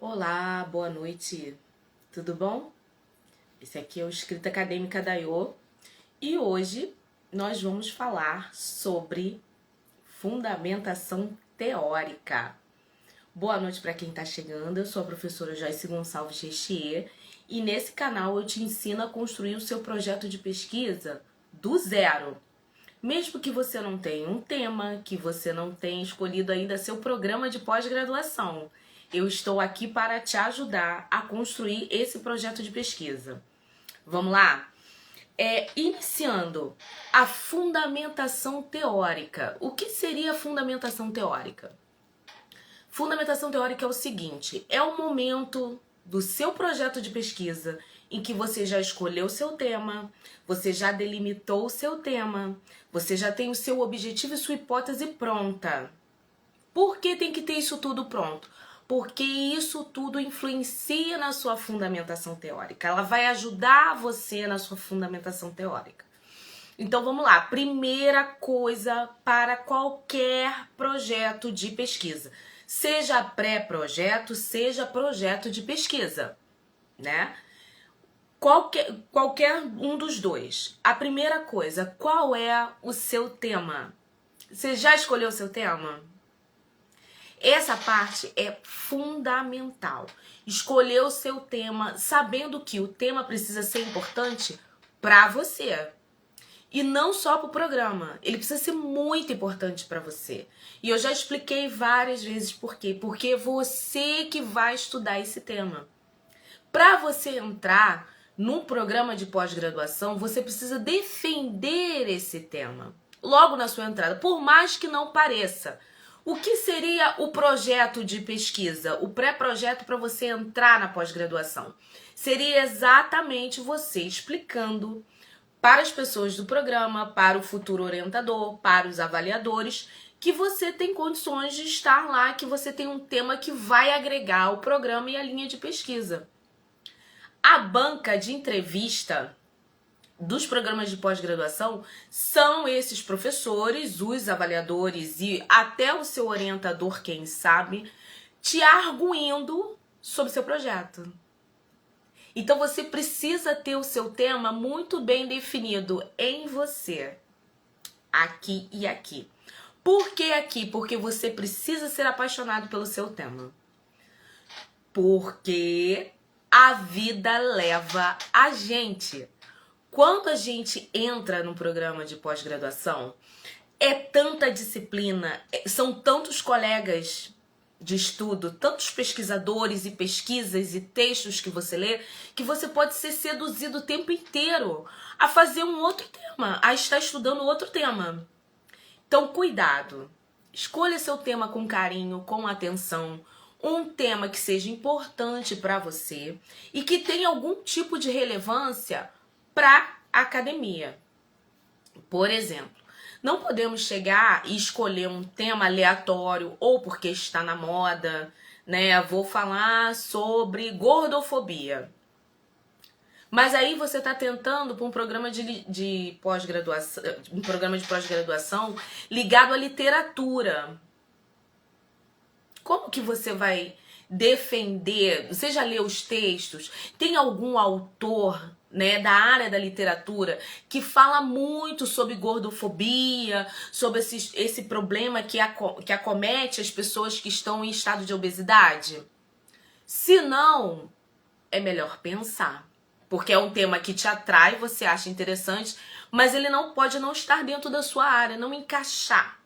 Olá, boa noite, tudo bom? Esse aqui é o Escrita Acadêmica da Iô e hoje nós vamos falar sobre fundamentação teórica. Boa noite para quem está chegando, eu sou a professora Joyce Gonçalves Rechier e nesse canal eu te ensino a construir o seu projeto de pesquisa do zero. Mesmo que você não tenha um tema, que você não tenha escolhido ainda seu programa de pós-graduação, eu estou aqui para te ajudar a construir esse projeto de pesquisa. Vamos lá? Iniciando a fundamentação teórica. O que seria a fundamentação teórica? Fundamentação teórica é o seguinte: é o momento do seu projeto de pesquisa em que você já escolheu o seu tema, você já delimitou o seu tema, você já tem o seu objetivo e sua hipótese pronta. Por que tem que ter isso tudo pronto? Porque isso tudo influencia na sua fundamentação teórica. Ela vai ajudar você na sua fundamentação teórica. Então vamos lá. Primeira coisa para qualquer projeto de pesquisa. Seja pré-projeto, seja projeto de pesquisa, né? Qualquer um dos dois. A primeira coisa, qual é o seu tema? Você já escolheu o seu tema? Essa parte é fundamental. Escolher o seu tema, sabendo que o tema precisa ser importante para você. E não só para o programa. Ele precisa ser muito importante para você. E eu já expliquei várias vezes por quê. Porque é você que vai estudar esse tema. Para você entrar num programa de pós-graduação, você precisa defender esse tema logo na sua entrada, por mais que não pareça. O que seria o projeto de pesquisa, o pré-projeto para você entrar na pós-graduação? Seria exatamente você explicando para as pessoas do programa, para o futuro orientador, para os avaliadores, que você tem condições de estar lá, que você tem um tema que vai agregar ao programa e a linha de pesquisa. A banca de entrevista dos programas de pós-graduação são esses professores, os avaliadores e até o seu orientador, quem sabe, te arguindo sobre seu projeto. Então você precisa ter o seu tema muito bem definido em você, aqui e aqui. Por que aqui? Porque você precisa ser apaixonado pelo seu tema. Porque a vida leva a gente. Quando a gente entra num programa de pós-graduação, é tanta disciplina, são tantos colegas de estudo, tantos pesquisadores e pesquisas e textos que você lê, que você pode ser seduzido o tempo inteiro a fazer um outro tema, a estar estudando outro tema. Então, cuidado. Escolha seu tema com carinho, com atenção, um tema que seja importante para você e que tenha algum tipo de relevância para a academia. Por exemplo, não podemos chegar e escolher um tema aleatório ou porque está na moda, né? Vou falar sobre gordofobia. Mas aí você está tentando para um programa de pós-graduação, um programa de pós-graduação ligado à literatura. Como que você vai defender? Você já leu os textos? Tem algum autor, né, da área da literatura que fala muito sobre gordofobia, sobre esse problema que acomete as pessoas que estão em estado de obesidade? Se não, é melhor pensar. Porque é um tema que te atrai, você acha interessante, mas ele não pode não estar dentro da sua área, não encaixar.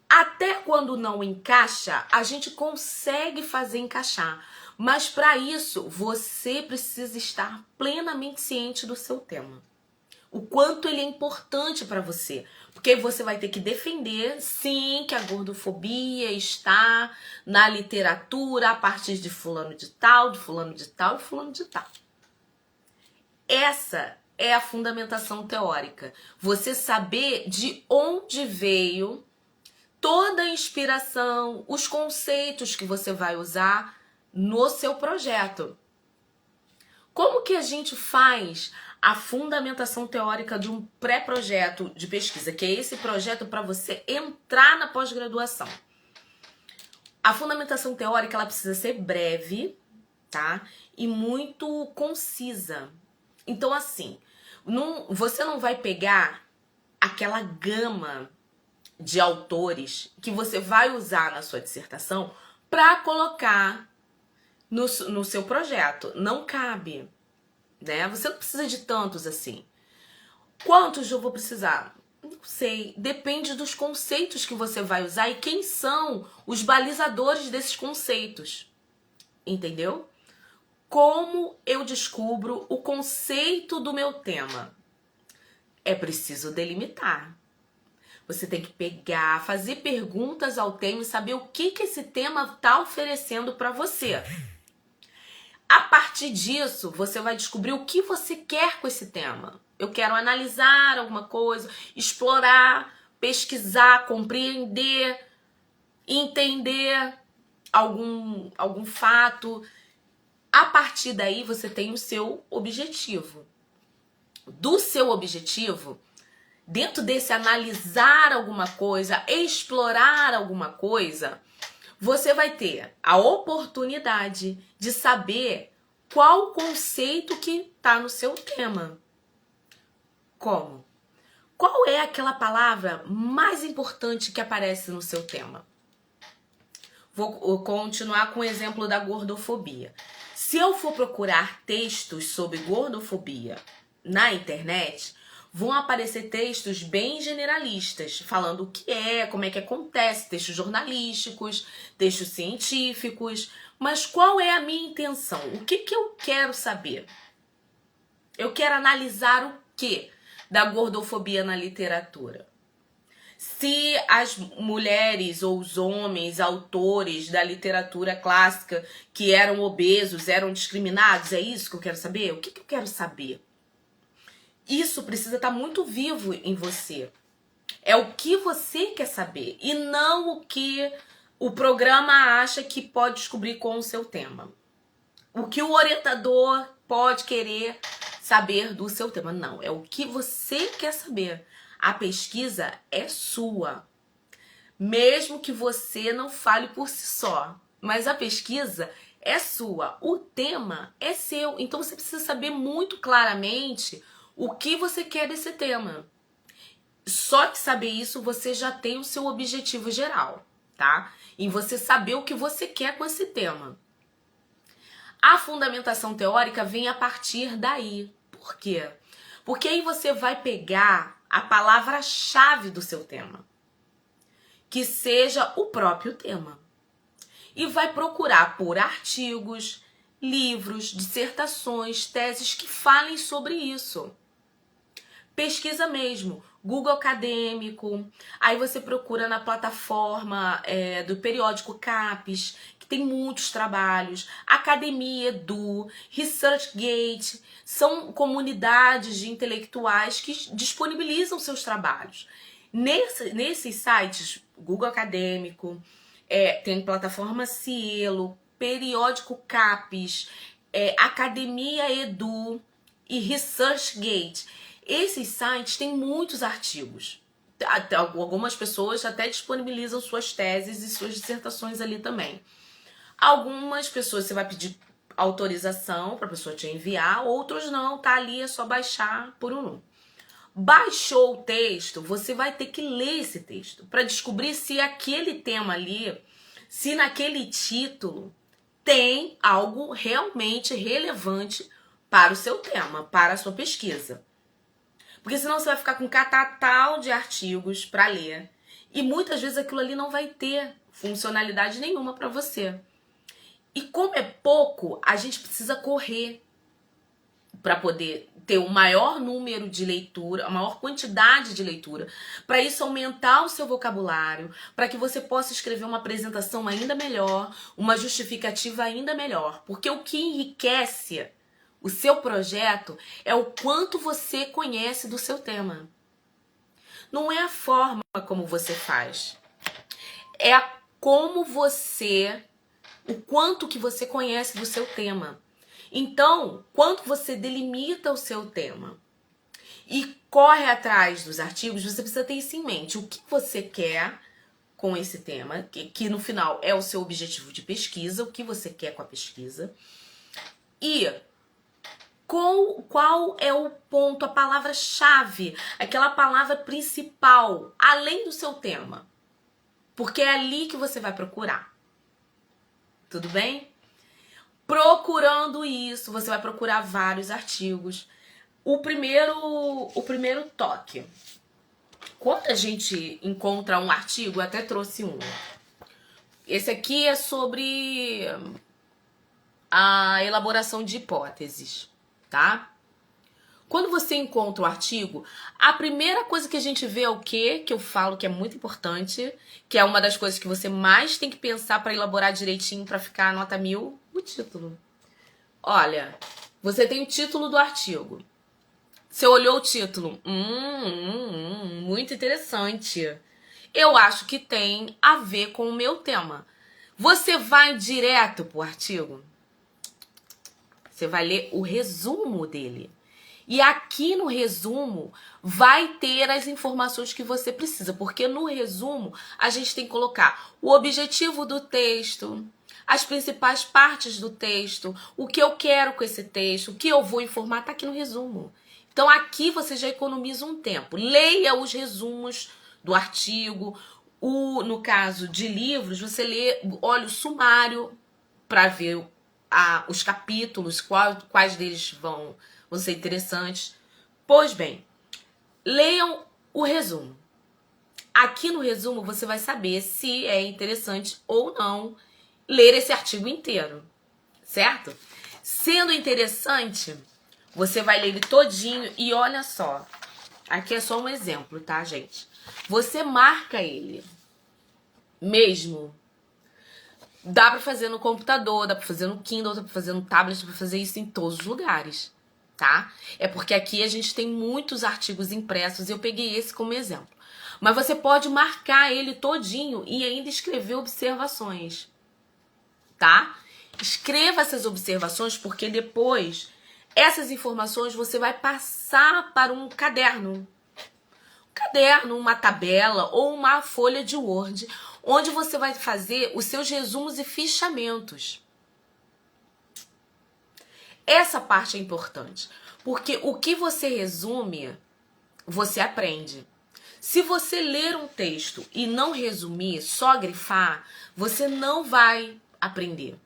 Até quando não encaixa, a gente consegue fazer encaixar. Mas para isso, você precisa estar plenamente ciente do seu tema. O quanto ele é importante para você. Porque você vai ter que defender, sim, que a gordofobia está na literatura a partir de fulano de tal, de fulano de tal, de fulano de tal. Essa é a fundamentação teórica. Você saber de onde veio toda a inspiração, os conceitos que você vai usar no seu projeto. Como que a gente faz a fundamentação teórica de um pré-projeto de pesquisa, que é esse projeto para você entrar na pós-graduação? A fundamentação teórica, ela precisa ser breve, tá? E muito concisa. Então, assim, você não vai pegar aquela gama de autores que você vai usar na sua dissertação para colocar no seu projeto. Não cabe, né? Você não precisa de tantos assim. Quantos eu vou precisar? Não sei. Depende dos conceitos que você vai usar e quem são os balizadores desses conceitos. Entendeu? Como eu descubro o conceito do meu tema? É preciso delimitar. Você tem que pegar, fazer perguntas ao tema e saber o que esse tema está oferecendo para você. A partir disso, você vai descobrir o que você quer com esse tema. Eu quero analisar alguma coisa, explorar, pesquisar, compreender, entender algum fato. A partir daí, você tem o seu objetivo. Do seu objetivo, dentro desse analisar alguma coisa, explorar alguma coisa, você vai ter a oportunidade de saber qual o conceito que está no seu tema. Como? Qual é aquela palavra mais importante que aparece no seu tema? Vou continuar com o exemplo da gordofobia. Se eu for procurar textos sobre gordofobia na internet, vão aparecer textos bem generalistas, falando o que é, como é que acontece, textos jornalísticos, textos científicos. Mas qual é a minha intenção? O que eu quero saber? Eu quero analisar o que da gordofobia na literatura? Se as mulheres ou os homens, autores da literatura clássica que eram obesos, eram discriminados, é isso que eu quero saber? O que eu quero saber? Isso precisa estar muito vivo em você. É o que você quer saber e não o que o programa acha que pode descobrir com o seu tema. O que o orientador pode querer saber do seu tema. Não, é o que você quer saber. A pesquisa é sua. Mesmo que você não fale por si só. Mas a pesquisa é sua. O tema é seu. Então você precisa saber muito claramente o que você quer desse tema. Só que saber isso, você já tem o seu objetivo geral, tá? Em você saber o que você quer com esse tema. A fundamentação teórica vem a partir daí. Por quê? Porque aí você vai pegar a palavra-chave do seu tema, que seja o próprio tema, e vai procurar por artigos, livros, dissertações, teses que falem sobre isso. Pesquisa mesmo, Google Acadêmico, aí você procura na plataforma do periódico CAPES, que tem muitos trabalhos, Academia Edu, ResearchGate, são comunidades de intelectuais que disponibilizam seus trabalhos. Nesses sites, Google Acadêmico, tem plataforma Cielo, periódico CAPES, Academia Edu e ResearchGate. Esses sites têm muitos artigos. Algumas pessoas até disponibilizam suas teses e suas dissertações ali também. Algumas pessoas você vai pedir autorização para a pessoa te enviar, outros não, tá ali, é só baixar por um. Baixou o texto, você vai ter que ler esse texto para descobrir se aquele tema ali, se naquele título tem algo realmente relevante para o seu tema, para a sua pesquisa. Porque senão você vai ficar com um catatal de artigos para ler. E muitas vezes aquilo ali não vai ter funcionalidade nenhuma para você. E como é pouco, a gente precisa correr para poder ter o maior número de leitura, a maior quantidade de leitura. Para isso aumentar o seu vocabulário, para que você possa escrever uma apresentação ainda melhor, uma justificativa ainda melhor. Porque o que enriquece o seu projeto é o quanto você conhece do seu tema. Não é a forma como você faz. É como você, o quanto que você conhece do seu tema. Então, quando você delimita o seu tema e corre atrás dos artigos, você precisa ter isso em mente. O que você quer, com esse tema, que no final é o seu objetivo de pesquisa, o que você quer com a pesquisa. E qual é o ponto, a palavra-chave, aquela palavra principal, além do seu tema. Porque é ali que você vai procurar. Tudo bem? Procurando isso, você vai procurar vários artigos. O primeiro toque. Quando a gente encontra um artigo, eu até trouxe um. Esse aqui é sobre a elaboração de hipóteses, tá? Quando você encontra o artigo, a primeira coisa que a gente vê é o quê? Que eu falo que é muito importante, que é uma das coisas que você mais tem que pensar para elaborar direitinho, para ficar nota 1000, o título. Olha, você tem o título do artigo. Você olhou o título. Muito interessante. Eu acho que tem a ver com o meu tema. Você vai direto pro artigo? Você vai ler o resumo dele. E aqui no resumo vai ter as informações que você precisa, porque no resumo a gente tem que colocar o objetivo do texto, as principais partes do texto, o que eu quero com esse texto, o que eu vou informar, tá aqui no resumo. Então aqui você já economiza um tempo. Leia os resumos do artigo. No caso de livros, você olha o sumário para ver os capítulos, quais deles vão ser interessantes. Pois bem, leiam o resumo. Aqui no resumo você vai saber se é interessante ou não ler esse artigo inteiro, certo? Sendo interessante, você vai ler ele todinho e olha só. Aqui é só um exemplo, tá, gente? Você marca ele mesmo. Dá pra fazer no computador, dá pra fazer no Kindle, dá pra fazer no tablet, dá pra fazer isso em todos os lugares, tá? É porque aqui a gente tem muitos artigos impressos e eu peguei esse como exemplo. Mas você pode marcar ele todinho e ainda escrever observações, tá? Escreva essas observações porque depois essas informações você vai passar para um caderno. Um caderno, uma tabela ou uma folha de Word, onde você vai fazer os seus resumos e fichamentos. Essa parte é importante, porque o que você resume, você aprende. Se você ler um texto e não resumir, só grifar, você não vai aprender.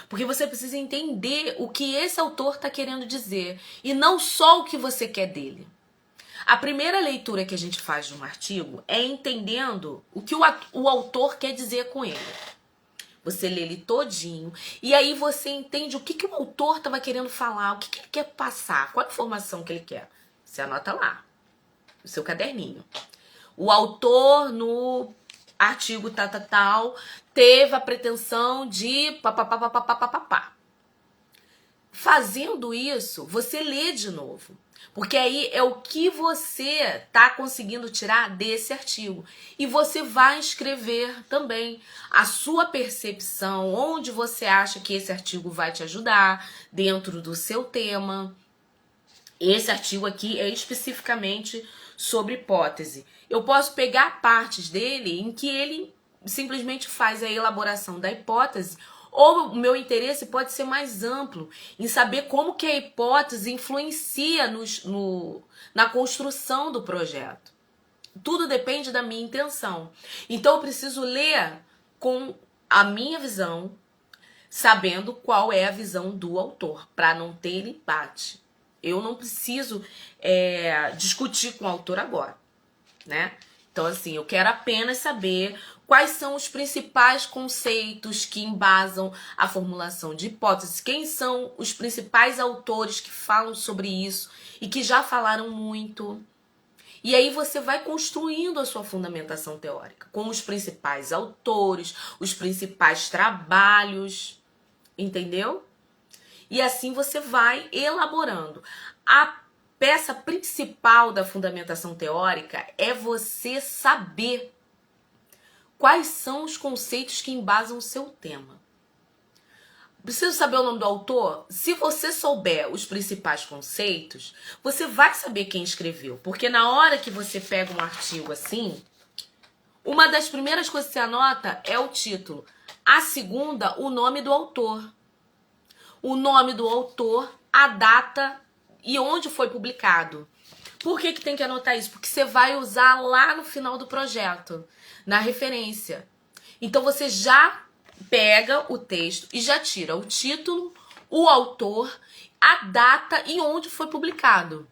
Porque você precisa entender o que esse autor está querendo dizer e não só o que você quer dele. A primeira leitura que a gente faz de um artigo é entendendo o que o autor quer dizer com ele. Você lê ele todinho e aí você entende o que o autor estava querendo falar, o que ele quer passar, qual a informação que ele quer. Você anota lá, no seu caderninho. O autor no artigo tal, teve a pretensão de papapá. Fazendo isso, você lê de novo. Porque aí é o que você tá conseguindo tirar desse artigo. E você vai escrever também a sua percepção, onde você acha que esse artigo vai te ajudar, dentro do seu tema. Esse artigo aqui é especificamente sobre hipótese. Eu posso pegar partes dele em que ele simplesmente faz a elaboração da hipótese, ou o meu interesse pode ser mais amplo, em saber como que a hipótese influencia na construção do projeto. Tudo depende da minha intenção. Então eu preciso ler com a minha visão, sabendo qual é a visão do autor, para não ter empate. Eu não preciso discutir com o autor agora, né? Então, assim, eu quero apenas saber quais são os principais conceitos que embasam a formulação de hipóteses, quem são os principais autores que falam sobre isso e que já falaram muito. E aí você vai construindo a sua fundamentação teórica com os principais autores, os principais trabalhos, entendeu? E assim você vai elaborando. A peça principal da fundamentação teórica é você saber quais são os conceitos que embasam o seu tema. Preciso saber o nome do autor? Se você souber os principais conceitos, você vai saber quem escreveu. Porque na hora que você pega um artigo assim, Uma das primeiras coisas que você anota é o título. A segunda, o nome do autor. O nome do autor, a data e onde foi publicado. Por que tem que anotar isso? Porque você vai usar lá no final do projeto, na referência. Então você já pega o texto e já tira o título, o autor, a data e onde foi publicado.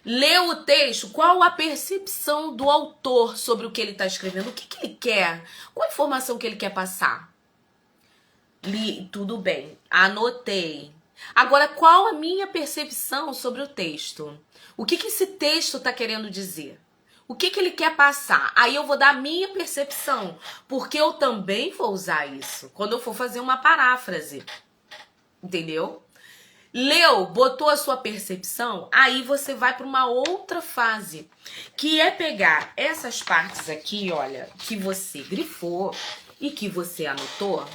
Lê o texto, qual a percepção do autor sobre o que ele está escrevendo, o que ele quer, qual a informação que ele quer passar. Li, tudo bem, anotei. Agora, qual a minha percepção sobre o texto? O que esse texto está querendo dizer? O que ele quer passar? Aí eu vou dar a minha percepção, porque eu também vou usar isso quando eu for fazer uma paráfrase. Entendeu? Leu, botou a sua percepção, aí você vai para uma outra fase, que é pegar essas partes aqui, olha, que você grifou e que você anotou.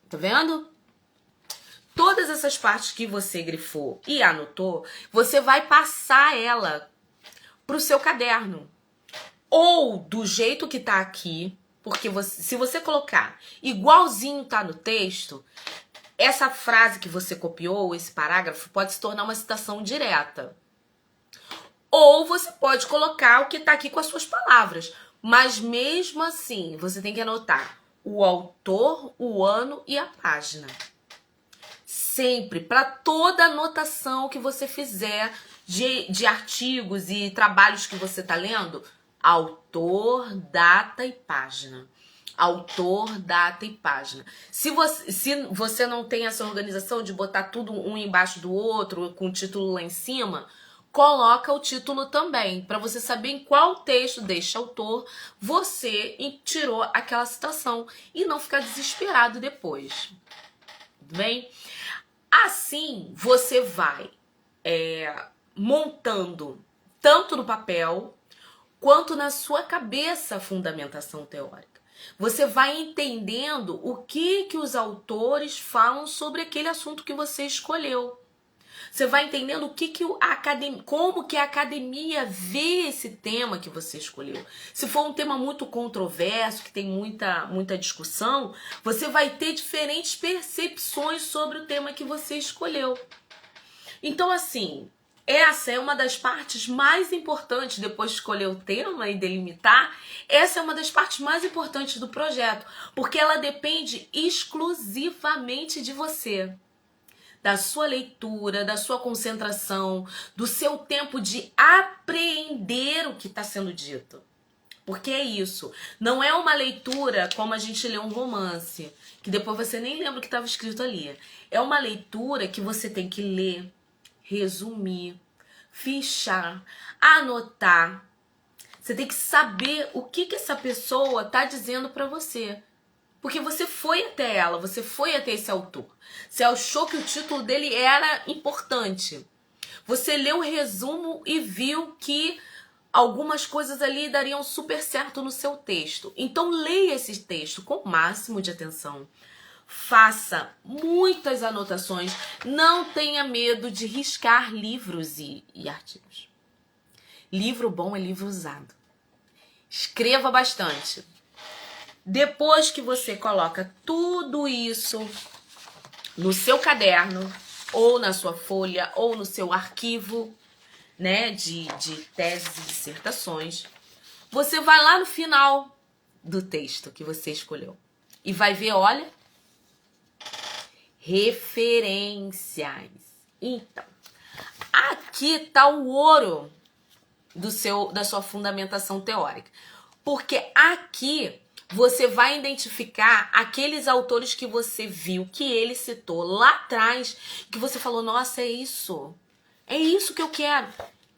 Tá vendo? Todas essas partes que você grifou e anotou, você vai passar ela pro seu caderno. Ou do jeito que tá aqui, porque se você colocar igualzinho tá no texto, essa frase que você copiou, esse parágrafo, pode se tornar uma citação direta. Ou você pode colocar o que tá aqui com as suas palavras. Mas mesmo assim, você tem que anotar o autor, o ano e a página. Sempre, para toda anotação que você fizer de artigos e trabalhos que você está lendo, autor, data e página. Autor, data e página. Se você não tem essa organização de botar tudo um embaixo do outro, com o título lá em cima, coloca o título também, para você saber em qual texto deste autor você tirou aquela citação e não ficar desesperado depois. Tudo bem? Assim, você vai montando tanto no papel quanto na sua cabeça a fundamentação teórica. Você vai entendendo o que os autores falam sobre aquele assunto que você escolheu. Você vai entendendo o que como que a academia vê esse tema que você escolheu. Se for um tema muito controverso, que tem muita discussão, você vai ter diferentes percepções sobre o tema que você escolheu. Então, assim, essa é uma das partes mais importantes, depois de escolher o tema e delimitar, essa é uma das partes mais importantes do projeto, porque ela depende exclusivamente de você. Da sua leitura, da sua concentração, do seu tempo de apreender o que está sendo dito. Porque é isso, não é uma leitura como a gente lê um romance, que depois você nem lembra o que estava escrito ali. É uma leitura que você tem que ler, resumir, fichar, anotar. Você tem que saber o que essa pessoa está dizendo para você. Porque você foi até ela, você foi até esse autor. Você achou que o título dele era importante. Você leu o resumo e viu que algumas coisas ali dariam super certo no seu texto. Então leia esse texto com o máximo de atenção. Faça muitas anotações. Não tenha medo de riscar livros e artigos. Livro bom é livro usado. Escreva bastante. Depois que você coloca tudo isso no seu caderno, ou na sua folha, ou no seu arquivo, né, de teses e dissertações, você vai lá no final do texto que você escolheu e vai ver, olha, referências. Então, aqui tá o ouro da sua fundamentação teórica, porque aqui você vai identificar aqueles autores que você viu, que ele citou lá atrás, que você falou, nossa, é isso que eu quero.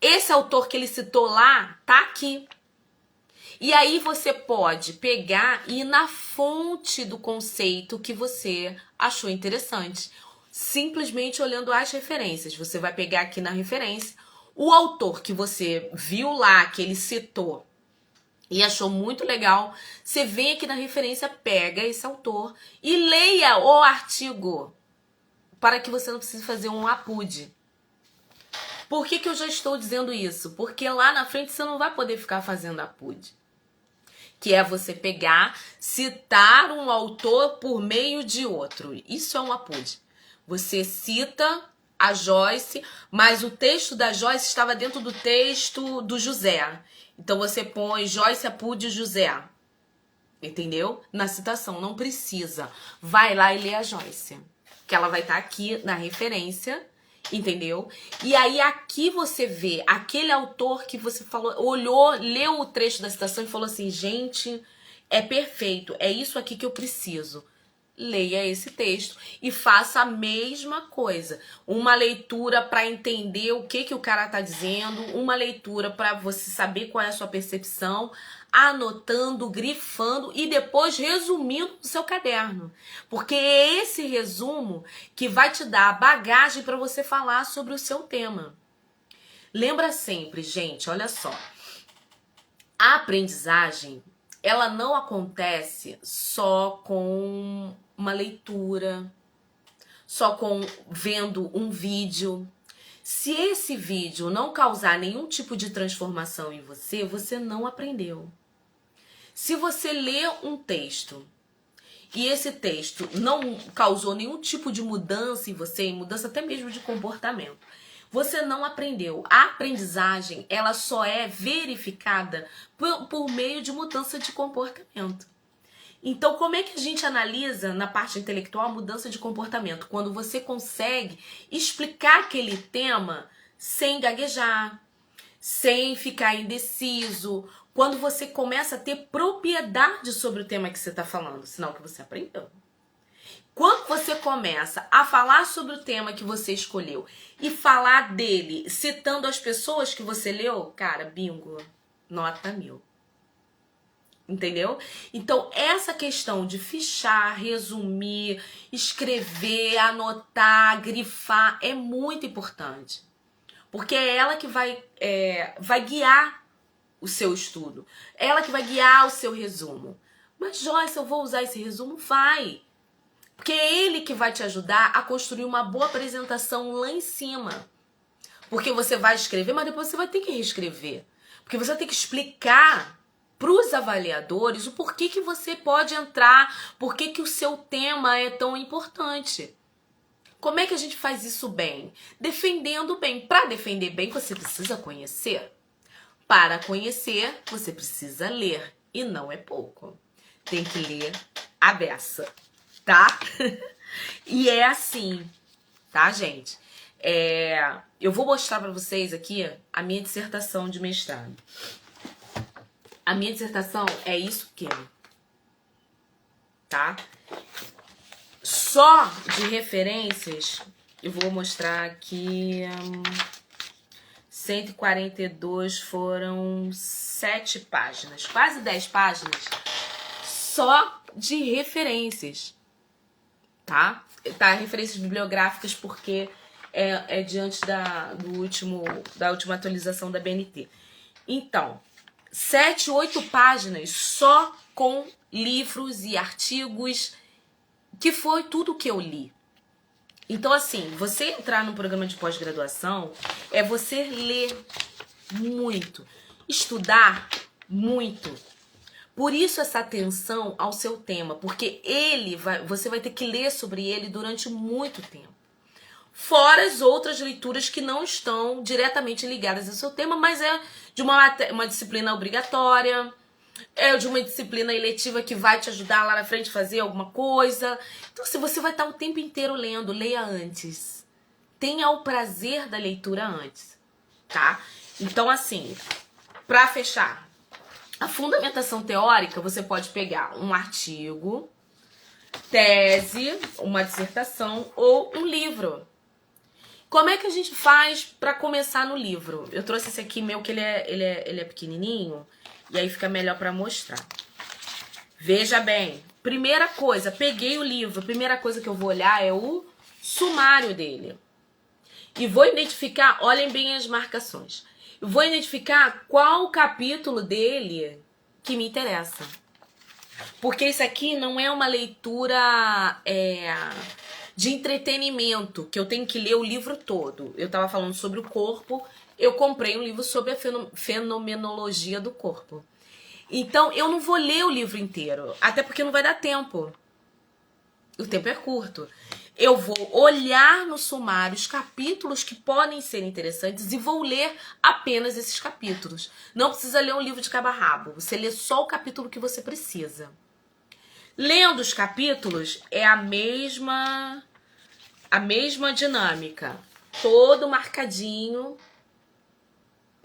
Esse autor que ele citou lá, tá aqui. E aí você pode pegar e ir na fonte do conceito que você achou interessante. Simplesmente olhando as referências. Você vai pegar aqui na referência o autor que você viu lá, que ele citou, e achou muito legal, você vem aqui na referência, pega esse autor e leia o artigo, para que você não precise fazer um apude. Por que eu já estou dizendo isso? Porque lá na frente você não vai poder ficar fazendo apude. que é você pegar, citar um autor por meio de outro. Isso é um APUD. Você cita a Joyce, mas o texto da Joyce estava dentro do texto do José. Então você põe Joyce APUD José. Entendeu? Na citação, não precisa. Vai lá e lê a Joyce, que ela vai estar aqui na referência, entendeu? E aí aqui você vê aquele autor que você falou, olhou, leu o trecho da citação e falou assim, gente, é perfeito, é isso aqui que eu preciso. Leia esse texto e faça a mesma coisa. Uma leitura para entender o que o cara tá dizendo, uma leitura para você saber qual é a sua percepção, anotando, grifando e depois resumindo no seu caderno. Porque é esse resumo que vai te dar a bagagem para você falar sobre o seu tema. Lembra sempre, gente, olha só. A aprendizagem, ela não acontece só com uma leitura, só com vendo um vídeo. Se esse vídeo não causar nenhum tipo de transformação em você, você não aprendeu. Se você lê um texto e esse texto não causou nenhum tipo de mudança em você, mudança até mesmo de comportamento, você não aprendeu. A aprendizagem, ela só é verificada por meio de mudança de comportamento. Então, como é que a gente analisa na parte intelectual a mudança de comportamento? Quando você consegue explicar aquele tema sem gaguejar, sem ficar indeciso, quando você começa a ter propriedade sobre o tema que você está falando, sinal que você aprendeu. Quando você começa a falar sobre o tema que você escolheu e falar dele citando as pessoas que você leu, cara, bingo, nota 1000. Entendeu? Então, essa questão de fichar, resumir, escrever, anotar, grifar é muito importante. Porque é ela que vai guiar o seu estudo. É ela que vai guiar o seu resumo. Mas, Joyce, eu vou usar esse resumo? Vai! Porque é ele que vai te ajudar a construir uma boa apresentação lá em cima. Porque você vai escrever, mas depois você vai ter que reescrever. Porque você vai ter que explicar para os avaliadores o porquê que você pode entrar, porquê que o seu tema é tão importante. Como é que a gente faz isso bem? Defendendo bem. Para defender bem, você precisa conhecer. Para conhecer, você precisa ler. E não é pouco. Tem que ler a beça, tá? E é assim, tá, gente? Eu vou mostrar para vocês aqui a minha dissertação de mestrado. A minha dissertação é isso aqui, tá? Só de referências, eu vou mostrar aqui 142, foram 7 páginas, quase 10 páginas, só de referências, tá? Tá, referências bibliográficas porque é diante da última atualização da BNT. Então, 7, 8 páginas só com livros e artigos, que foi tudo que eu li. Então, assim, você entrar no programa de pós-graduação é você ler muito, estudar muito. Por isso essa atenção ao seu tema, porque você vai ter que ler sobre ele durante muito tempo. Fora as outras leituras que não estão diretamente ligadas ao seu tema, mas é de uma disciplina obrigatória, é de uma disciplina eletiva que vai te ajudar lá na frente a fazer alguma coisa. Então, se você vai estar o tempo inteiro lendo, leia antes. Tenha o prazer da leitura antes, tá? Então, assim, para fechar, a fundamentação teórica, você pode pegar um artigo, tese, uma dissertação ou um livro. Como é que a gente faz para começar no livro? Eu trouxe esse aqui meu, que ele é pequenininho, e aí fica melhor para mostrar. Veja bem, primeira coisa, peguei o livro, primeira coisa que eu vou olhar é o sumário dele. E vou identificar, olhem bem as marcações, eu vou identificar qual o capítulo dele que me interessa. Porque isso aqui não é uma leitura de entretenimento, que eu tenho que ler o livro todo. Eu estava falando sobre o corpo, eu comprei um livro sobre a fenomenologia do corpo. Então, eu não vou ler o livro inteiro, até porque não vai dar tempo. O tempo é curto. Eu vou olhar no sumário os capítulos que podem ser interessantes e vou ler apenas esses capítulos. Não precisa ler um livro de cabo a rabo. Você lê só o capítulo que você precisa. Lendo os capítulos é a mesma dinâmica. Todo marcadinho.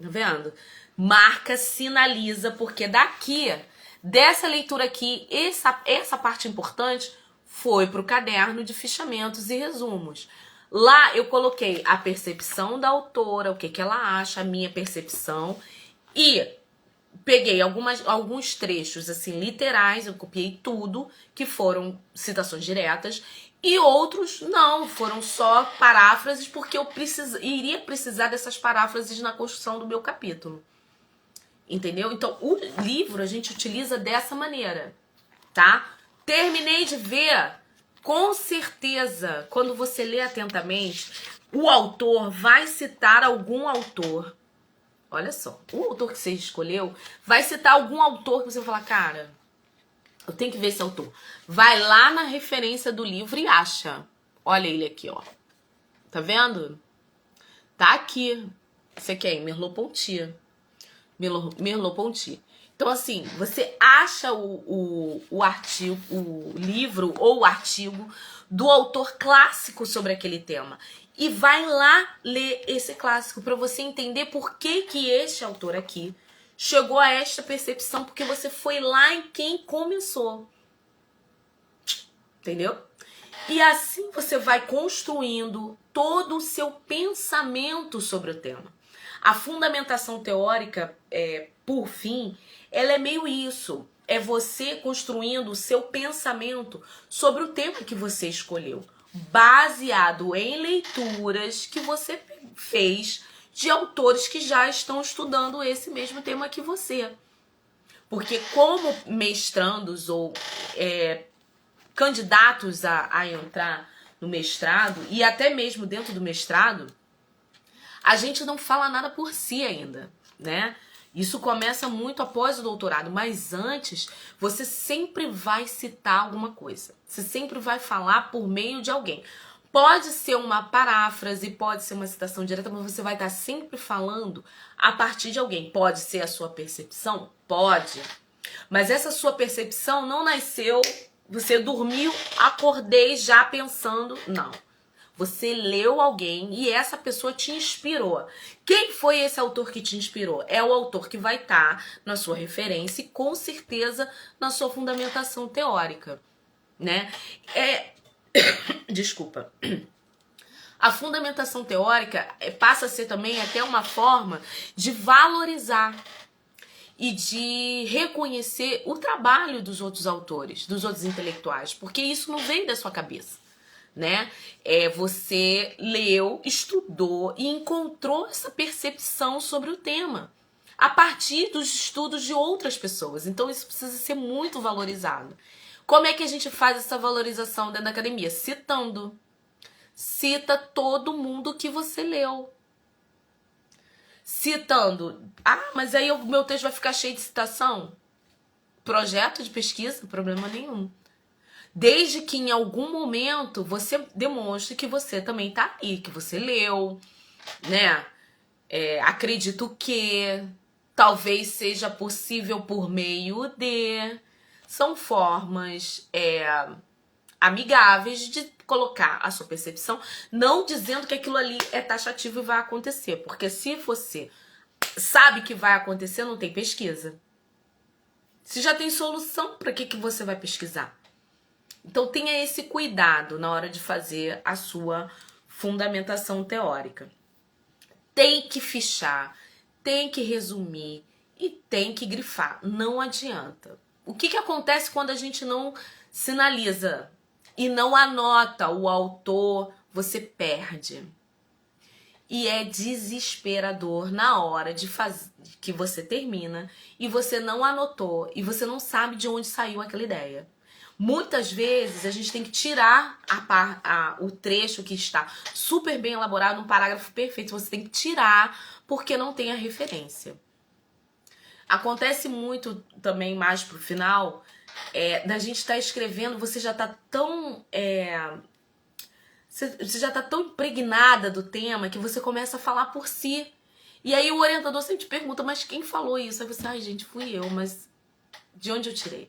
Tá vendo? Marca, sinaliza, porque daqui, dessa leitura aqui, essa parte importante foi pro caderno de fichamentos e resumos. Lá eu coloquei a percepção da autora, o que ela acha, a minha percepção, e peguei alguns trechos assim literais, eu copiei tudo, que foram citações diretas, e outros não, foram só paráfrases, porque eu iria precisar dessas paráfrases na construção do meu capítulo. Entendeu? Então, o livro a gente utiliza dessa maneira, tá? Terminei de ver, com certeza, quando você lê atentamente, o autor vai citar algum autor. Olha só, o autor que você escolheu vai citar algum autor que você vai falar, cara, eu tenho que ver esse autor. Vai lá na referência do livro e acha. Olha ele aqui, ó. Tá vendo? Tá aqui. Esse aqui é Merleau-Ponty. Merleau-Ponty. Então, assim, você acha o artigo, o livro ou o artigo do autor clássico sobre aquele tema. E vai lá ler esse clássico para você entender por que este autor aqui chegou a esta percepção, porque você foi lá em quem começou. Entendeu? E assim você vai construindo todo o seu pensamento sobre o tema. A fundamentação teórica, por fim, ela é meio isso. É você construindo o seu pensamento sobre o tema que você escolheu, baseado em leituras que você fez de autores que já estão estudando esse mesmo tema que você. Porque como mestrandos ou candidatos a entrar no mestrado, e até mesmo dentro do mestrado, a gente não fala nada por si ainda, né? Isso começa muito após o doutorado, mas antes você sempre vai citar alguma coisa. Você sempre vai falar por meio de alguém. Pode ser uma paráfrase, pode ser uma citação direta, mas você vai estar sempre falando a partir de alguém. Pode ser a sua percepção? Pode. Mas essa sua percepção não nasceu, você dormiu, acordei já pensando, não. Você leu alguém e essa pessoa te inspirou. Quem foi esse autor que te inspirou? É o autor que vai estar na sua referência e com certeza na sua fundamentação teórica, né? Desculpa. A fundamentação teórica passa a ser também até uma forma de valorizar e de reconhecer o trabalho dos outros autores, dos outros intelectuais, porque isso não vem da sua cabeça. Né? Você leu, estudou e encontrou essa percepção sobre o tema a partir dos estudos de outras pessoas. Então isso precisa ser muito valorizado. Como é que a gente faz essa valorização dentro da academia? Citando. Cita todo mundo que você leu. Citando. Ah, mas aí o meu texto vai ficar cheio de citação? Projeto de pesquisa? Problema nenhum. Desde que em algum momento você demonstre que você também tá aí, que você leu, né? Acredito que talvez seja possível por meio de... São formas amigáveis de colocar a sua percepção, não dizendo que aquilo ali é taxativo e vai acontecer. Porque se você sabe que vai acontecer, não tem pesquisa. Se já tem solução, para que você vai pesquisar? Então tenha esse cuidado na hora de fazer a sua fundamentação teórica. Tem que fichar, tem que resumir e tem que grifar. Não adianta. O que acontece quando a gente não sinaliza e não anota o autor? Você perde. E é desesperador na hora de fazer que você termina e você não anotou e você não sabe de onde saiu aquela ideia. Muitas vezes a gente tem que tirar o trecho que está super bem elaborado, um parágrafo perfeito, você tem que tirar porque não tem a referência. Acontece muito também mais pro final, da gente estar escrevendo, você já tá tão... você já tá tão impregnada do tema que você começa a falar por si. E aí o orientador sempre te pergunta, mas quem falou isso? Aí você, ai gente, fui eu, mas de onde eu tirei?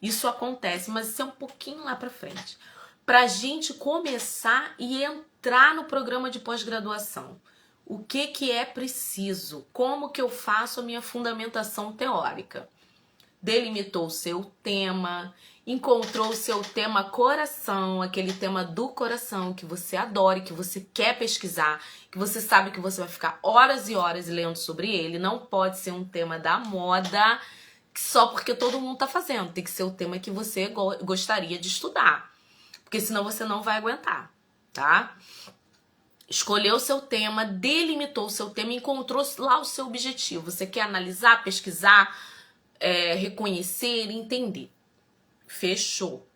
Isso acontece, mas isso é um pouquinho lá pra frente. Pra gente começar e entrar no programa de pós-graduação. O que é preciso? Como que eu faço a minha fundamentação teórica? Delimitou o seu tema, encontrou o seu tema coração, aquele tema do coração que você adora, que você quer pesquisar, que você sabe que você vai ficar horas e horas lendo sobre ele. Não pode ser um tema da moda só porque todo mundo tá fazendo. Tem que ser o tema que você gostaria de estudar, porque senão você não vai aguentar, tá? Escolheu o seu tema, delimitou o seu tema, encontrou lá o seu objetivo. Você quer analisar, pesquisar, reconhecer, entender. Fechou.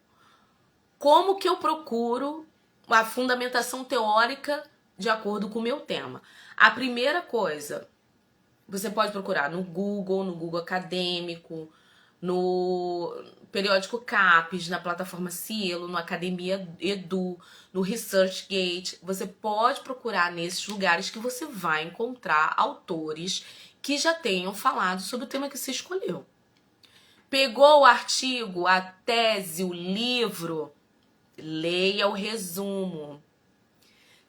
Como que eu procuro a fundamentação teórica de acordo com o meu tema? A primeira coisa, você pode procurar no Google Acadêmico, no periódico CAPES, na plataforma Cielo, no Academia Edu, no ResearchGate. Você pode procurar nesses lugares que você vai encontrar autores que já tenham falado sobre o tema que você escolheu. Pegou o artigo, a tese, o livro, leia o resumo,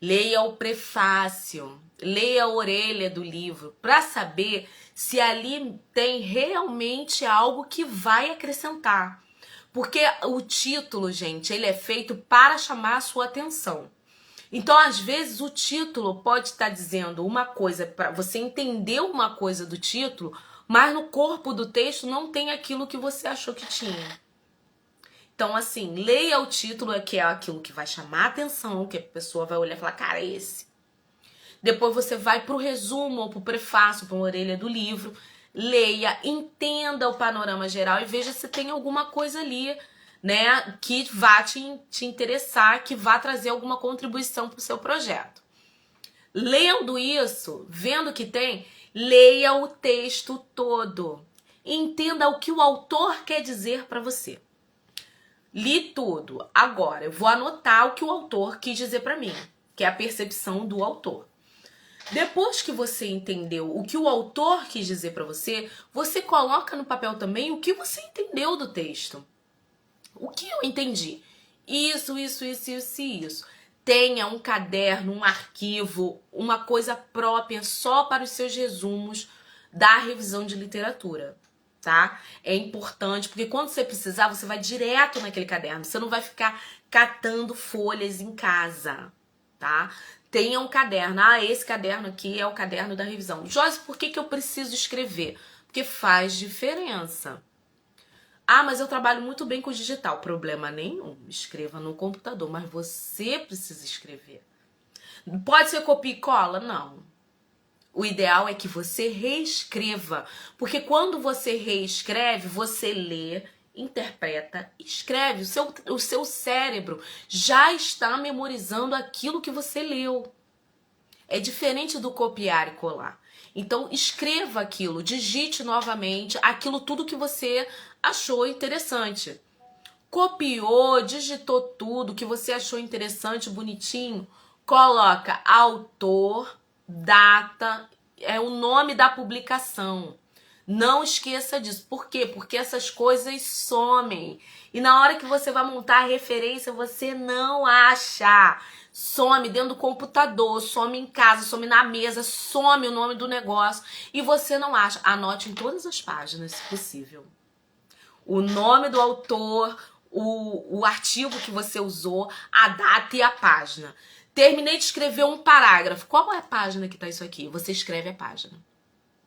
leia o prefácio, leia a orelha do livro, para saber se ali tem realmente algo que vai acrescentar. Porque o título, gente, ele é feito para chamar a sua atenção. Então, às vezes, o título pode estar dizendo uma coisa, para você entender uma coisa do título, mas no corpo do texto não tem aquilo que você achou que tinha. Então, assim, leia o título, que é aquilo que vai chamar a atenção, que a pessoa vai olhar e falar, cara, é esse. Depois você vai pro resumo ou pro prefácio, pra orelha do livro, leia, entenda o panorama geral e veja se tem alguma coisa ali, né, que vá te interessar, que vá trazer alguma contribuição pro seu projeto. Lendo isso, vendo que tem, leia o texto todo. Entenda o que o autor quer dizer para você. Li tudo. Agora, eu vou anotar o que o autor quis dizer para mim, que é a percepção do autor. Depois que você entendeu o que o autor quis dizer para você, você coloca no papel também o que você entendeu do texto. O que eu entendi? Isso. Tenha um caderno, um arquivo, uma coisa própria só para os seus resumos da revisão de literatura, tá? É importante, porque quando você precisar, você vai direto naquele caderno. Você não vai ficar catando folhas em casa, tá? Tenha um caderno. Ah, esse caderno aqui é o caderno da revisão. Josi, por que eu preciso escrever? Porque faz diferença. Ah, mas eu trabalho muito bem com digital. Problema nenhum. Escreva no computador, mas você precisa escrever. Pode ser copia e cola? Não. O ideal é que você reescreva. Porque quando você reescreve, você lê, interpreta, escreve. O seu cérebro já está memorizando aquilo que você leu. É diferente do copiar e colar. Então, escreva aquilo, digite novamente aquilo tudo que você achou interessante. Copiou, digitou tudo que você achou interessante, bonitinho, coloca autor, data, é o nome da publicação. Não esqueça disso. Por quê? Porque essas coisas somem. E na hora que você vai montar a referência, você não acha. Some dentro do computador, some em casa, some na mesa, some o nome do negócio e você não acha. Anote em todas as páginas, se possível. O nome do autor, o artigo que você usou, a data e a página. Terminei de escrever um parágrafo. Qual é a página que tá isso aqui? Você escreve a página,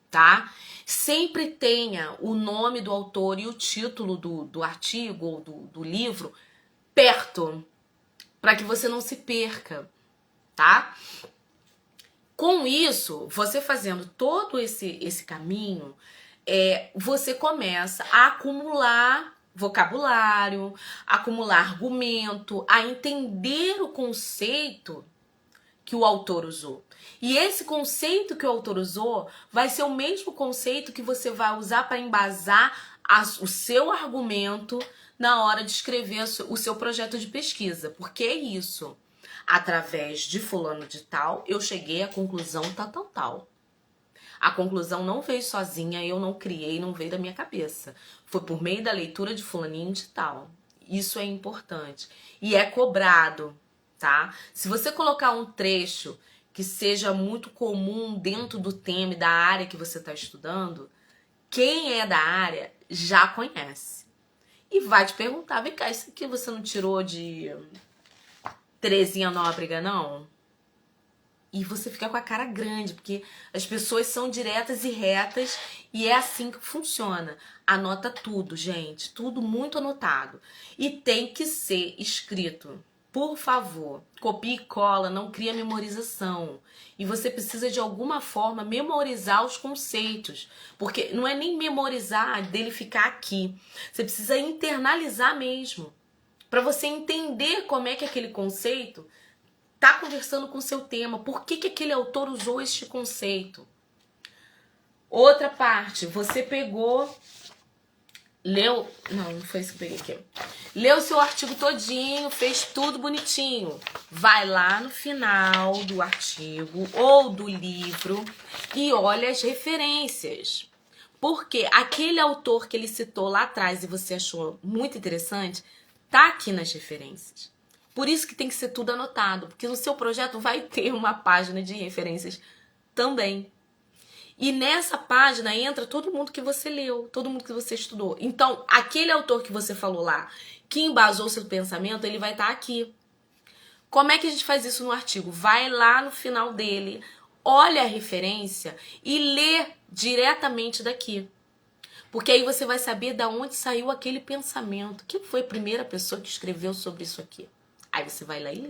tá? Sempre tenha o nome do autor e o título do artigo ou do livro perto, para que você não se perca, tá? Com isso, você fazendo todo esse caminho, você começa a acumular vocabulário, acumular argumento, a entender o conceito que o autor usou. E esse conceito que o autor usou vai ser o mesmo conceito que você vai usar para embasar o seu argumento na hora de escrever o seu projeto de pesquisa. Porque é isso. Através de fulano de tal, eu cheguei à conclusão tal. A conclusão não veio sozinha, eu não criei, não veio da minha cabeça. Foi por meio da leitura de fulaninho de tal. Isso é importante. E é cobrado, tá? Se você colocar um trecho que seja muito comum dentro do tema e da área que você está estudando, quem é da área já conhece. E vai te perguntar, vem cá, isso aqui você não tirou de Terezinha Nóbrega, não? E você fica com a cara grande, porque as pessoas são diretas e retas e é assim que funciona. Anota tudo, gente, tudo muito anotado. E tem que ser escrito. Por favor, copia e cola, não cria memorização. E você precisa de alguma forma memorizar os conceitos, porque não é nem memorizar dele ficar aqui. Você precisa internalizar mesmo, para você entender como é que aquele conceito tá conversando com o seu tema. Por que aquele autor usou este conceito? Outra parte, você pegou, leu... Não foi isso que eu peguei aqui. Leu o seu artigo todinho, fez tudo bonitinho. Vai lá no final do artigo ou do livro e olha as referências. Porque aquele autor que ele citou lá atrás e você achou muito interessante, tá aqui nas referências. Por isso que tem que ser tudo anotado, porque no seu projeto vai ter uma página de referências também. E nessa página entra todo mundo que você leu, todo mundo que você estudou. Então, aquele autor que você falou lá, que embasou seu pensamento, ele vai estar aqui. Como é que a gente faz isso no artigo? Vai lá no final dele, olha a referência e lê diretamente daqui. Porque aí você vai saber de onde saiu aquele pensamento. Quem foi a primeira pessoa que escreveu sobre isso aqui? Aí você vai lá e lê.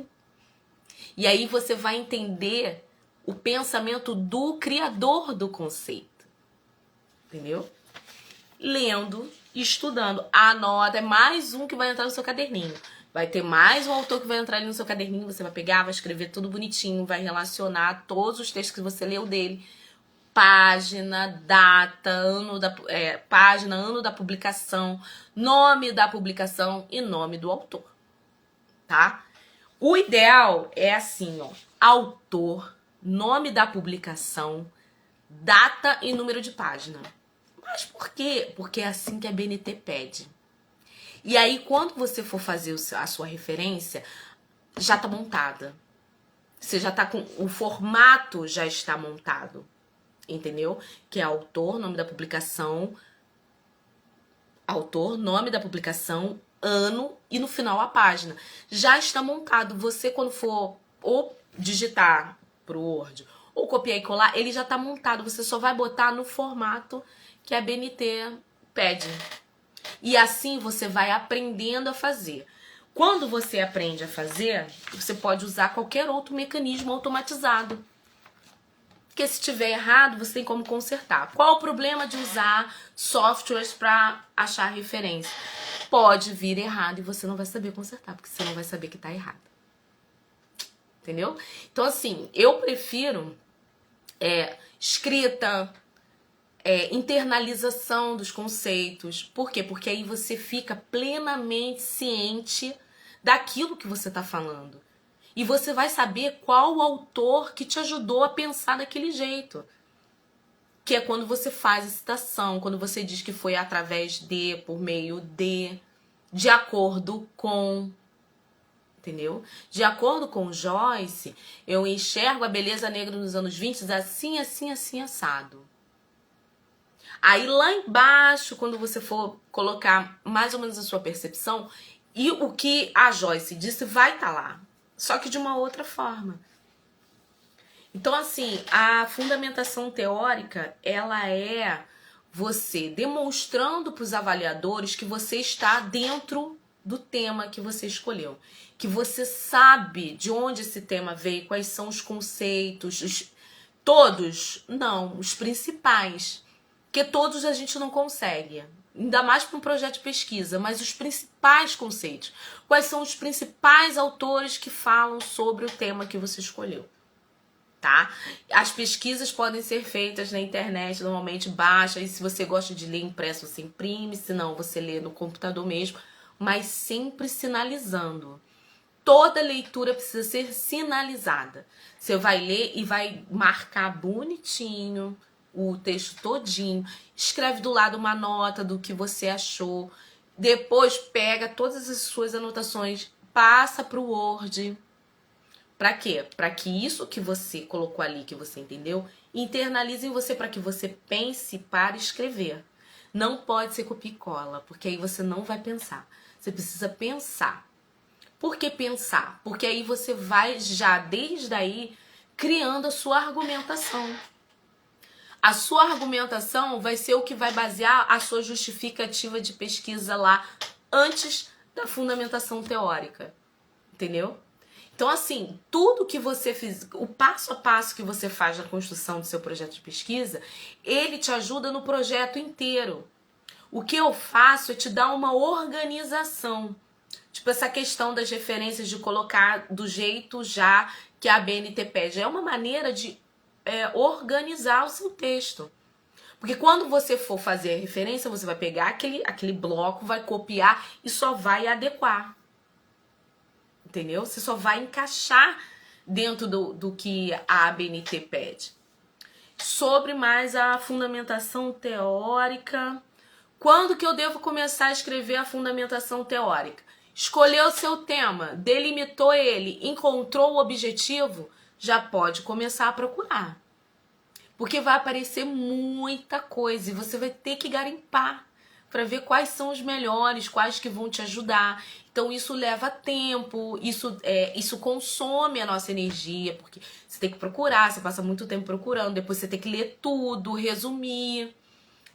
E aí você vai entender o pensamento do criador do conceito. Entendeu? Lendo, estudando. Anota, é mais um que vai entrar no seu caderninho. Vai ter mais um autor que vai entrar ali no seu caderninho. Você vai pegar, vai escrever tudo bonitinho, vai relacionar todos os textos que você leu dele. Página, data, página, ano da publicação, nome da publicação e nome do autor. Tá? O ideal é assim, ó, autor, nome da publicação, data e número de página. Mas por quê? Porque é assim que a BNT pede. E aí, quando você for fazer a sua referência, já tá montada. Você já tá com... O formato já está montado. Entendeu? Que é autor, nome da publicação, autor, nome da publicação, ano e no final a página. Já está montado. Você, quando for ou digitar pro Word ou copiar e colar, ele já está montado. Você só vai botar no formato que a BNT pede. E assim você vai aprendendo a fazer. Quando você aprende a fazer, você pode usar qualquer outro mecanismo automatizado. Porque se tiver errado, você tem como consertar. Qual o problema de usar softwares para achar referência? Pode vir errado e você não vai saber consertar, porque você não vai saber que tá errado. Entendeu? Então, assim, eu prefiro escrita, internalização dos conceitos. Por quê? Porque aí você fica plenamente ciente daquilo que você tá falando. E você vai saber qual o autor que te ajudou a pensar daquele jeito. Que é quando você faz a citação, quando você diz que foi através de, por meio de acordo com, entendeu? De acordo com Joyce, eu enxergo a beleza negra nos anos 20 assim, assim, assim, assado. Aí lá embaixo, quando você for colocar mais ou menos a sua percepção, e o que a Joyce disse vai estar lá. Só que de uma outra forma. Então, assim, a fundamentação teórica, ela é você demonstrando para os avaliadores que você está dentro do tema que você escolheu. Que você sabe de onde esse tema veio, quais são os conceitos, todos, não, os principais. Porque todos a gente não consegue. Ainda mais para um projeto de pesquisa, mas os principais conceitos. Quais são os principais autores que falam sobre o tema que você escolheu? tá? As pesquisas podem ser feitas na internet, normalmente baixa, e se você gosta de ler impresso, você imprime, se não, você lê no computador mesmo, mas sempre sinalizando. Toda leitura precisa ser sinalizada. Você vai ler e vai marcar bonitinho o texto todinho, escreve do lado uma nota do que você achou, depois pega todas as suas anotações, passa para o Word. Para quê? Para que isso que você colocou ali, que você entendeu, internalize em você, para que você pense para escrever. Não pode ser copia e cola, porque aí você não vai pensar. Você precisa pensar. Por que pensar? Porque aí você vai já, desde aí, criando a sua argumentação. A sua argumentação vai ser o que vai basear a sua justificativa de pesquisa lá antes da fundamentação teórica. Entendeu? Então, assim, tudo que você fizer, o passo a passo que você faz na construção do seu projeto de pesquisa, ele te ajuda no projeto inteiro. O que eu faço é te dar uma organização. Tipo, essa questão das referências de colocar do jeito já que a ABNT pede. É uma maneira de organizar o seu texto. Porque quando você for fazer a referência, você vai pegar aquele bloco, vai copiar e só vai adequar. Entendeu? Você só vai encaixar dentro do que a ABNT pede. Sobre mais a fundamentação teórica. Quando que eu devo começar a escrever a fundamentação teórica? Escolheu o seu tema, delimitou ele, encontrou o objetivo, já pode começar a procurar. Porque vai aparecer muita coisa e você vai ter que garimpar para ver quais são os melhores, quais que vão te ajudar. Então isso leva tempo, isso consome a nossa energia, porque você tem que procurar, você passa muito tempo procurando, depois você tem que ler tudo, resumir.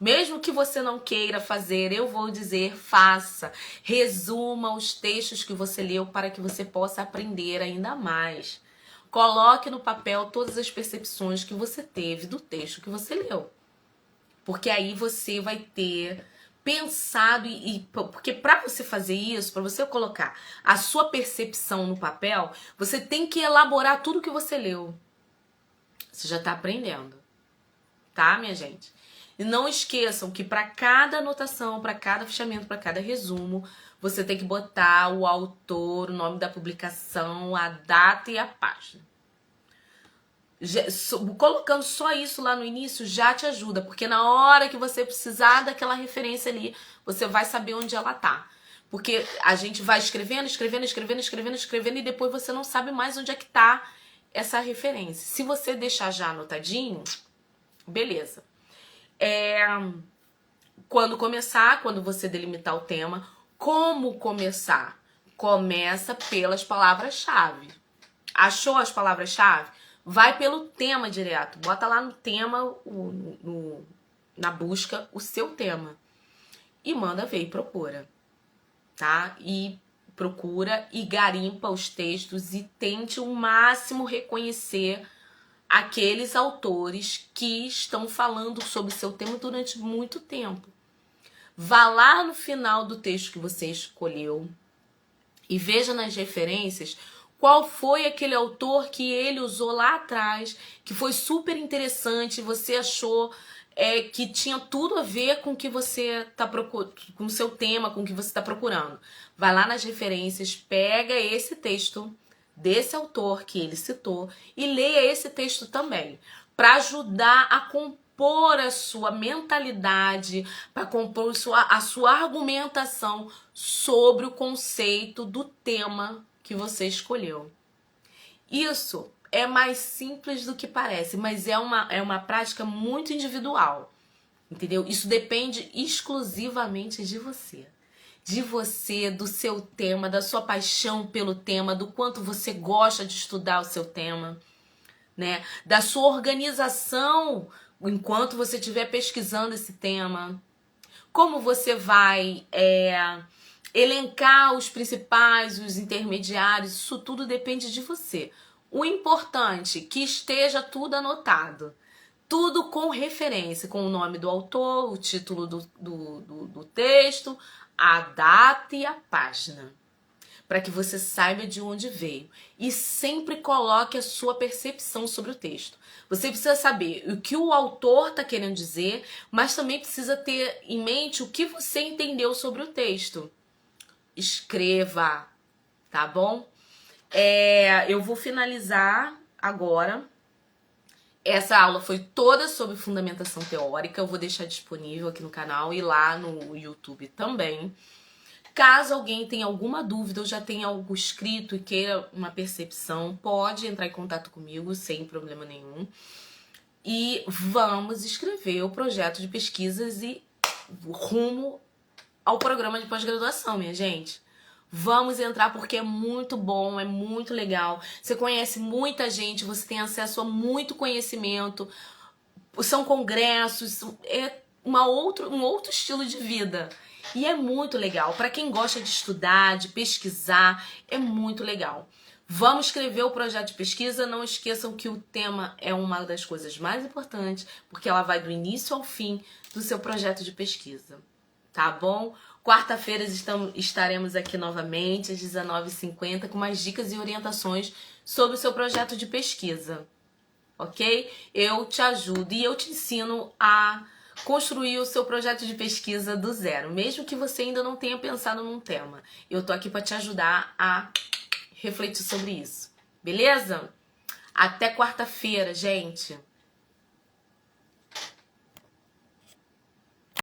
Mesmo que você não queira fazer, eu vou dizer, faça. Resuma os textos que você leu para que você possa aprender ainda mais. Coloque no papel todas as percepções que você teve do texto que você leu. Porque aí você vai ter pensado porque para você fazer isso, para você colocar a sua percepção no papel, você tem que elaborar tudo que você leu. Você já está aprendendo, tá, minha gente? E não esqueçam que para cada anotação, para cada fichamento, para cada resumo, você tem que botar o autor, o nome da publicação, a data e a página. Colocando só isso lá no início já te ajuda, porque na hora que você precisar daquela referência ali, você vai saber onde ela tá. Porque a gente vai escrevendo e depois você não sabe mais onde é que tá essa referência. Se você deixar já anotadinho, beleza. Quando você delimitar o tema, como começar? Começa pelas palavras-chave. Achou as palavras-chave? Vai pelo tema direto. Bota lá no tema, na busca, o seu tema. E manda ver e procura. Tá? E procura e garimpa os textos e tente o máximo reconhecer aqueles autores que estão falando sobre seu tema durante muito tempo. Vá lá no final do texto que você escolheu e veja nas referências qual foi aquele autor que ele usou lá atrás, que foi super interessante, você achou que tinha tudo a ver com o que você está procurando, com o seu tema, com o que você está procurando. Vai lá nas referências, pega esse texto desse autor que ele citou e leia esse texto também, para ajudar a compor a sua mentalidade, para compor a sua argumentação sobre o conceito do tema que você escolheu. Isso é mais simples do que parece, mas é uma prática muito individual, entendeu? Isso depende exclusivamente de você. De você, do seu tema, da sua paixão pelo tema, do quanto você gosta de estudar o seu tema, né? Da sua organização enquanto você estiver pesquisando esse tema. Como você vai elencar os principais, os intermediários, isso tudo depende de você. O importante é que esteja tudo anotado. Tudo com referência, com o nome do autor, o título do texto, a data e a página. para que você saiba de onde veio. E sempre coloque a sua percepção sobre o texto. Você precisa saber o que o autor está querendo dizer, mas também precisa ter em mente o que você entendeu sobre o texto. Escreva, tá bom? Eu vou finalizar agora. Essa aula foi toda sobre fundamentação teórica. Eu vou deixar disponível aqui no canal e lá no YouTube também. Caso alguém tenha alguma dúvida ou já tenha algo escrito e queira uma percepção, pode entrar em contato comigo sem problema nenhum. E vamos escrever o projeto de pesquisas e rumo ao programa de pós-graduação, minha gente. Vamos entrar porque é muito bom, é muito legal. Você conhece muita gente, você tem acesso a muito conhecimento. São congressos, é um outro estilo de vida. E é muito legal. Para quem gosta de estudar, de pesquisar, é muito legal. Vamos escrever o projeto de pesquisa. Não esqueçam que o tema é uma das coisas mais importantes, porque ela vai do início ao fim do seu projeto de pesquisa. Tá bom? Quarta-feira estaremos aqui novamente às 19h50 com mais dicas e orientações sobre o seu projeto de pesquisa. Ok? Eu te ajudo e eu te ensino a construir o seu projeto de pesquisa do zero, mesmo que você ainda não tenha pensado num tema. Eu tô aqui para te ajudar a refletir sobre isso. Beleza? Até quarta-feira, gente!